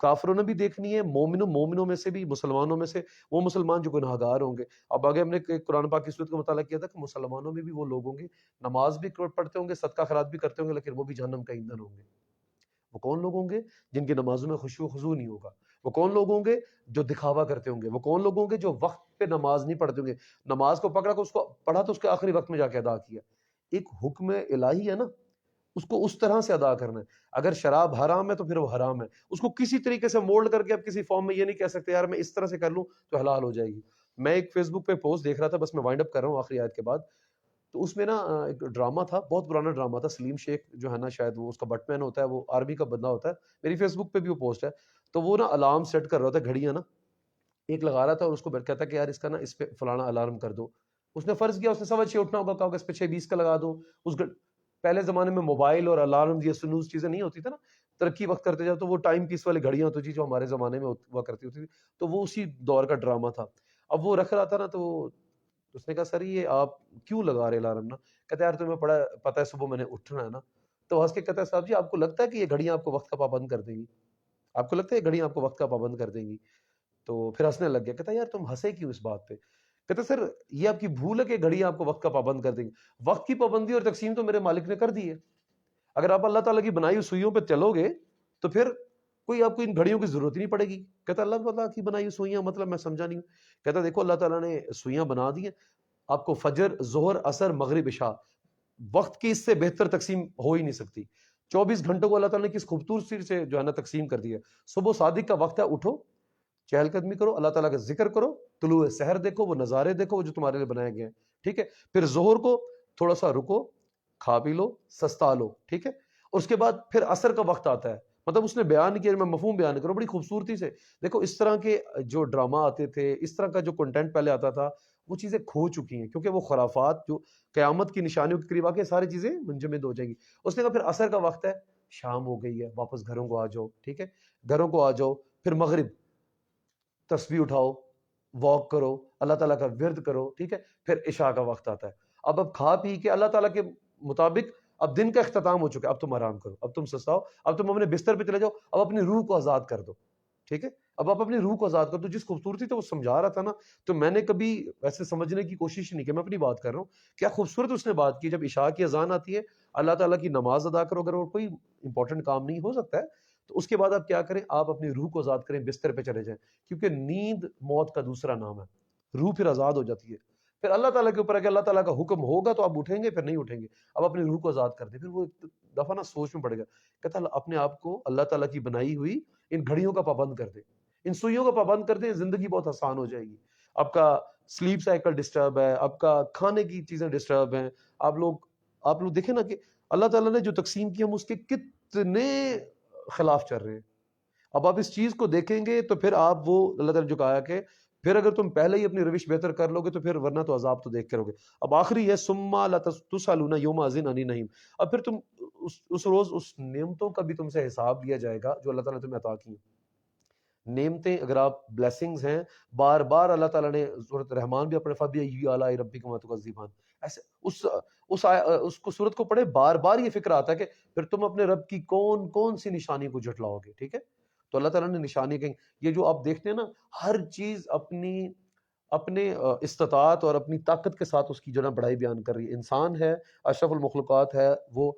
کافروں نے بھی دیکھنی ہے، مومنوں میں سے بھی، مسلمانوں میں سے وہ مسلمان جو گناہگار ہوں گے. اب آگے ہم نے قرآن پاک کی صورت کا مطالعہ کیا تھا کہ مسلمانوں میں بھی وہ لوگ ہوں گے، نماز بھی پڑھتے ہوں گے، صدقہ خیرات بھی کرتے ہوں گے، لیکن وہ بھی جہنم کا ایندھن ہوں گے. وہ کون لوگ ہوں گے؟ جن کی نمازوں میں خشوع و خضوع نہیں ہوگا. وہ کون لوگ ہوں گے؟ جو دکھاوا کرتے ہوں گے. وہ کون لوگ ہوں گے؟ جو وقت پہ نماز نہیں پڑھتے ہوں گے. نماز کو پکڑا کہ اس کو پڑھا تو اس کے آخری وقت میں جا کے ادا کیا. ایک حکم الہی ہے نا، اس کو اس طرح سے ادا کرنا ہے. اگر شراب حرام ہے تو پھر وہ حرام ہے، اس کو کسی طریقے سے مولڈ کر کے اب کسی فارم میں یہ نہیں کہہ سکتے یار میں اس طرح سے کر لوں تو حلال ہو جائے گی. میں ایک فیس بک پہ پوسٹ دیکھ رہا تھا، بس میں وائنڈ اپ کر رہا ہوں آخری آیت کے بعد. تو اس میں نا ایک ڈرامہ تھا، بہت پرانا ڈرامہ تھا. سلیم شیخ جو ہے نا، شاید وہ اس کا بٹ مین ہوتا ہے، وہ آرمی کا بندہ ہوتا ہے. میری فیس بک پہ بھی وہ پوسٹ ہے. تو وہ نا الارم سیٹ کر رہا تھا، گھڑیاں نا ایک لگا رہا تھا اور اس کو کہتا کہ یار اس کا نا اس پہ فلانا الارم کر دو. اس نے فرض کیا، اس نے 6:15 اٹھنا ہوگا، کہا اس پہ 6:20 کا لگا دو. پہلے زمانے میں موبائل اور الارم یہ سنوز چیزیں نہیں ہوتی تھا نا، ترقی وقت کرتے جاؤ تو وہ ٹائم پیس والی گھڑیاں ہوتی تھی جو ہمارے زمانے میں ہوا کرتی ہوتی تھی. تو وہ اسی دور کا ڈرامہ تھا. اب وہ رکھ رہا تھا نا، تو اس نے کہا سر یہ آپ کیوں لگا رہے الارم نا؟ کہتا ہے یار تمہیں پتا ہے صبح میں نے اٹھنا ہے نا. تو ہنس کے کہتا ہے صاحب جی آپ کو لگتا ہے کہ یہ گھڑیاں آپ کو وقت کا پابند کر دیں گی؟ آپ کو لگتا ہے یہ گھڑیاں آپ کو وقت کا پابند کر دیں گی؟ تو پھر ہنسنے لگ گیا. کہتا ہے یار تم ہنسے کیوں اس بات پہ؟ کہتا سر یہ آپ کی بھول ہے کہ گھڑیاں آپ کو وقت کا پابند کر دیں گی. وقت کی پابندی اور تقسیم تو میرے مالک نے کر دی ہے. اگر آپ اللہ تعالیٰ کی بنائی ہوئی سوئیوں پہ چلو گے تو پھر کوئی آپ کو ان گھڑیوں کی ضرورت ہی نہیں پڑے گی. کہتا اللہ تعالیٰ کی بنائی ہوئی سوئیاں مطلب میں سمجھا نہیں ہوں. کہتا دیکھو اللہ تعالیٰ نے سوئیاں بنا دی ہیں، آپ کو فجر، ظہر، عصر، مغرب، عشاء، وقت کی اس سے بہتر تقسیم ہو ہی نہیں سکتی. 24 گھنٹوں کو اللہ تعالیٰ نے کس خوبصورتی سے جو ہے نا تقسیم کر دی ہے. صبح صادق کا وقت ہے، اٹھو، چہل قدمی کرو، اللہ تعالیٰ کا ذکر کرو، طلوع سحر دیکھو، وہ نظارے دیکھو وہ جو تمہارے لیے بنائے گئے ہیں، ٹھیک ہے. پھر ظہر کو تھوڑا سا رکو، کھا پی لو، سستا لو، ٹھیک ہے. اس کے بعد پھر عصر کا وقت آتا ہے. مطلب اس نے بیان کیا، میں مفہوم بیان کروں بڑی خوبصورتی سے. دیکھو اس طرح کے جو ڈرامہ آتے تھے، اس طرح کا جو کنٹینٹ پہلے آتا تھا، وہ چیزیں کھو چکی ہیں کیونکہ وہ خرافات جو قیامت کی نشانیوں کے قریب آ کے ساری چیزیں منجمد ہو جائیں گی. اس نے کہا پھر عصر کا وقت ہے، شام ہو گئی ہے، واپس گھروں کو آ جاؤ، ٹھیک ہے، گھروں کو آ جاؤ. پھر مغرب، تسبیح اٹھاؤ، واک کرو، اللہ تعالیٰ کا ورد کرو، ٹھیک ہے. پھر عشاء کا وقت آتا ہے. اب کھا پی کے اللہ تعالیٰ کے مطابق اب دن کا اختتام ہو چکا ہے، اب تم آرام کرو، اب تم سستاؤ، اب تم اپنے بستر پہ چلے جاؤ، اب اپنی روح کو آزاد کر دو. ٹھیک ہے، اب آپ اپنی روح کو آزاد کر دو. جس خوبصورتی سے وہ سمجھا رہا تھا نا، تو میں نے کبھی ویسے سمجھنے کی کوشش نہیں کی، میں اپنی بات کر رہا ہوں. کیا خوبصورت اس نے بات کی. جب عشاء کی اذان آتی ہے، اللہ تعالیٰ کی نماز ادا کرو، اگر اور کوئی امپورٹنٹ کام نہیں ہو سکتا ہے تو اس کے بعد آپ کیا کریں، آپ اپنی روح کو آزاد کریں، بستر پہ چلے جائیں، کیونکہ نیند موت کا دوسرا نام ہے. روح پھر آزاد ہو جاتی ہے. پھر اللہ تعالیٰ کے اوپر ہے کہ اللہ تعالیٰ کا حکم ہوگا تو آپ اٹھیں گے، پھر نہیں اٹھیں گے. اب اپنی روح کو آزاد کر دیں. پھر وہ ایک دفعہ نا سوچ میں پڑ گیا، کہتا اپنے آپ کو اللہ تعالیٰ کی بنائی ہوئی ان گھڑیوں کا پابند کر دیں، ان سوئیوں کا پابند کر دیں، زندگی بہت آسان ہو جائے گی. آپ کا سلیپ سائیکل ڈسٹرب ہے، آپ کا کھانے کی چیزیں ڈسٹرب ہیں. آپ لوگ دیکھیں نا کہ اللہ تعالیٰ نے جو تقسیم کی، ہم اس کے کتنے خلاف چل رہے ہیں. اب آپ اس چیز کو دیکھیں گے تو پھر آپ وہ اللہ تعالیٰ نے جو کہا کہ پھر اگر تم پہلے ہی اپنی روش بہتر کر لو گے تو پھر ورنہ تو عذاب تو دیکھ کے رہو گے. اب آخری ہے ثم لا تسألون یومئذ عن النعیم. اب پھر تم اس روز اس نعمتوں کا بھی تم سے حساب لیا جائے گا جو اللہ تعالیٰ نے تمہیں عطا کی. نعمتیں اگر آپ بلیسنگز ہیں، بار بار اللہ تعالیٰ نے سورۃ رحمان بھی اپنے فبأي آلاء ربكما تكذبان، ایسے اس کو سورت کو پڑھے، بار بار یہ فکر آتا ہے کہ پھر تم اپنے رب کی کون کون سی نشانی کو جھٹلاؤ گے. ٹھیک ہے، تو اللہ تعالیٰ نے نشانی کہیں، یہ جو آپ دیکھتے ہیں نا، ہر چیز اپنے استطاعت اور اپنی طاقت کے ساتھ اس کی جو نا بڑائی بیان کر رہی ہے. انسان ہے، اشرف المخلوقات ہے، وہ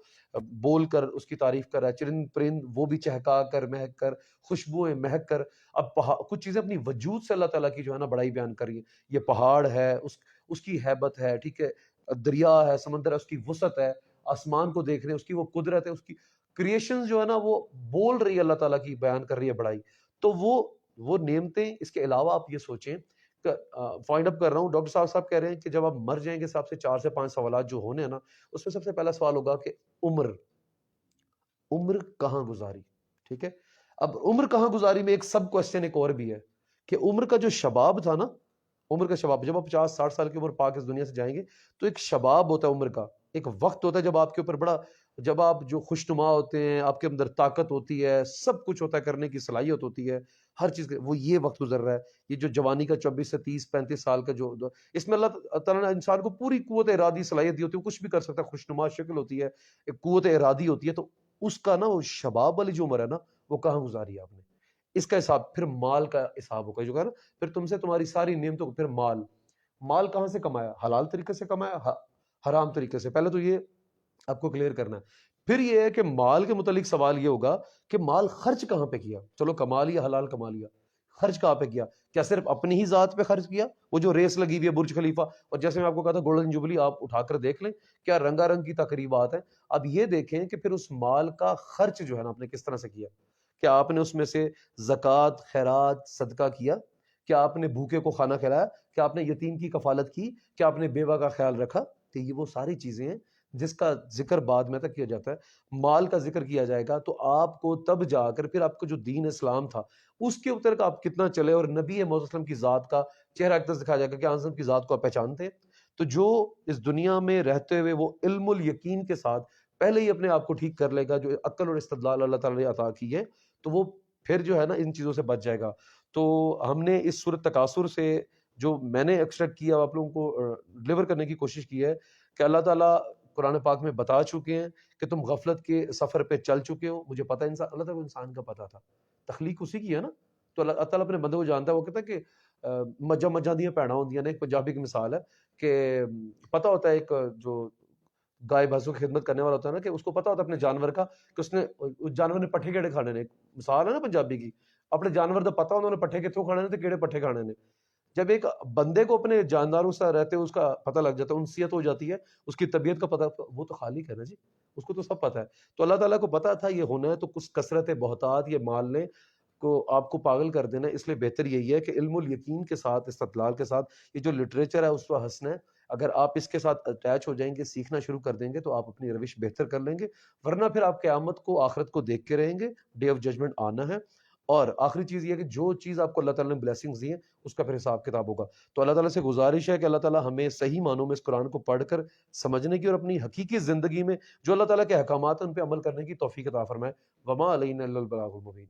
بول کر اس کی تعریف کر رہا ہے. چرند پرند وہ بھی چہکا کر، مہک کر، خوشبوئیں مہک کر. اب کچھ چیزیں اپنی وجود سے اللہ تعالیٰ کی جو ہے نا بڑائی بیان کر رہی ہے. یہ پہاڑ ہے، اس کی ہیبت ہے، ٹھیک ہے، دریا ہے، سمندر ہے، اس کی وسعت ہے، آسمان کو دیکھ رہے ہیں، اس کی وہ قدرت ہے، اس کی کریشن جو ہے نا وہ بول رہی ہے اللہ تعالیٰ کی، بیان کر رہی ہے بڑائی. تو وہ نعمتیں. اس کے علاوہ آپ یہ سوچیں، فائنڈ اپ کر رہا ہوں، ڈاکٹر صاحب کہہ رہے ہیں کہ جب آپ مر جائیں گے صاحب سے 4 سے 5 سوالات جو ہونے ہیں نا، اس میں سب سے پہلا سوال ہوگا کہ عمر کہاں گزاری. ٹھیک ہے، اب عمر کہاں گزاری میں ایک سب کوسچن ایک اور بھی ہے کہ عمر کا جو شباب تھا نا، عمر کا شباب، جب آپ 50-60 سال کی عمر پا کے اس دنیا سے جائیں گے تو ایک شباب ہوتا ہے عمر کا، ایک وقت ہوتا ہے جب آپ کے اوپر بڑا، جب آپ جو خوشنما ہوتے ہیں، آپ کے اندر طاقت ہوتی ہے، سب کچھ ہوتا ہے، کرنے کی صلاحیت ہوتی ہے، ہر چیز وہ یہ وقت گزر رہا ہے. یہ جو جوانی کا 24 سے 30-35 سال کا جو اس میں اللہ تعالیٰ نے انسان کو پوری قوت ارادی صلاحیت دی ہوتی ہے، وہ کچھ بھی کر سکتا ہے، خوشنما شکل ہوتی ہے، ایک قوت ارادی ہوتی ہے. تو اس کا نا وہ شباب والی جو عمر ہے نا، وہ کہاں گزاری ہے آپ نے. اس کا حساب پھر مال کا حساب ہوگا، جو کہا نا پھر تم سے تمہاری ساری نعمتوں کو، پھر مال کہاں سے کمایا، حلال طریقے سے کمایا، حرام طریقے سے. پہلے تو یہ آپ کو کلیئر کرنا ہے. پھر یہ ہے کہ مال کے متعلق سوال یہ ہوگا کہ مال خرچ کہاں پہ کیا. چلو کما لیا، حلال کما لیا، خرچ کہاں پہ کیا؟ کیا صرف اپنی ہی ذات پہ خرچ کیا؟ وہ جو ریس لگی ہوئی ہے برج خلیفہ، اور جیسے میں آپ کو کہا تھا گولڈن جوبلی، آپ اٹھا کر دیکھ لیں کیا رنگا رنگ کی تقریبات ہیں. اب یہ دیکھیں کہ پھر اس مال کا خرچ جو ہے نا آپ نے کس طرح سے کیا. کیا آپ نے اس میں سے زکوٰۃ، خیرات، صدقہ کیا؟ کیا آپ نے بھوکے کو کھانا کھلایا؟ کیا آپ نے یتیم کی کفالت کی؟ کیا آپ نے بیوہ کا خیال رکھا؟ تو یہ وہ ساری چیزیں ہیں جس کا ذکر بعد میں تک کیا جاتا ہے. مال کا ذکر کیا جائے گا تو آپ کو تب جا کر پھر آپ کو جو دین اسلام تھا اس کے اوپر کا آپ کتنا چلے، اور نبی محمد صلی اللہ علیہ وسلم کی ذات کا چہرہ اقدس دکھایا جائے گا کہ اعظم کی ذات کو آپ پہچانتے ہیں. تو جو اس دنیا میں رہتے ہوئے وہ علم الیقین کے ساتھ پہلے ہی اپنے آپ کو ٹھیک کر لے گا، جو عقل اور استدلال اللہ تعالیٰ نے عطا کی ہے، تو وہ پھر جو ہے نا ان چیزوں سے بچ جائے گا. تو ہم نے اس سورۃ تکاثر سے جو میں نے ایکسٹریکٹ کیا، آپ لوگوں کو ڈلیور کرنے کی کوشش کی ہے کہ اللہ تعالیٰ قرآن پاک میں بتا چکے ہیں کہ تم غفلت کے سفر پہ چل چکے ہو. مجھے پتہ ہے اللہ تعالیٰ کو انسان کا پتہ تھا، تخلیق اسی کی ہے نا. تو اللہ تعالیٰ اپنے بندے کو جانتا ہے. وہ کہتا ہے کہ مجھا دیاں پیڑاں ہوندیاں نے، ایک پنجابی کی مثال ہے کہ پتہ ہوتا ہے ایک جو گائے بھینسوں کی خدمت کرنے والا ہوتا ہے نا، کہ اس کو پتہ ہوتا ہے اپنے جانور کا کہ اس جانور نے پٹھے کیڑے کھانے نے. ایک مثال ہے نا پنجابی کی، اپنے جانور کا پتہ انہوں نے پٹھے کتوں کھانے نے تو کیڑے پٹھے کھانے نے. جب ایک بندے کو اپنے جانداروں سے رہتے ہوئے اس کا پتہ لگ جاتا ہے، انسیت ہو جاتی ہے، اس کی طبیعت کا پتہ، وہ تو خالق ہے نا جی، اس کو تو سب پتہ ہے. تو اللہ تعالیٰ کو پتہ تھا یہ ہونا ہے، تو کچھ کثرت بہتات یہ مال نے کو آپ کو پاگل کر دینا. اس لیے بہتر یہی ہے کہ علم الیقین کے ساتھ، استدلال کے ساتھ، یہ جو لٹریچر ہے اس کو ہنسنا ہے. اگر آپ اس کے ساتھ اٹیچ ہو جائیں گے، سیکھنا شروع کر دیں گے تو آپ اپنی روش بہتر کر لیں گے. ورنہ پھر آپ قیامت کو، آخرت کو دیکھ کے رہیں گے، ڈے آف ججمنٹ آنا ہے. اور آخری چیز یہ کہ جو چیز آپ کو اللہ تعالیٰ نے بلیسنگز دی ہیں اس کا پھر حساب کتاب ہوگا. تو اللہ تعالیٰ سے گزارش ہے کہ اللہ تعالیٰ ہمیں صحیح معنوں میں اس قرآن کو پڑھ کر سمجھنے کی اور اپنی حقیقی زندگی میں جو اللہ تعالیٰ کے احکامات ہیں ان پہ عمل کرنے کی توفیق عطا فرمائے. وما علینا الا البلاغ المبین.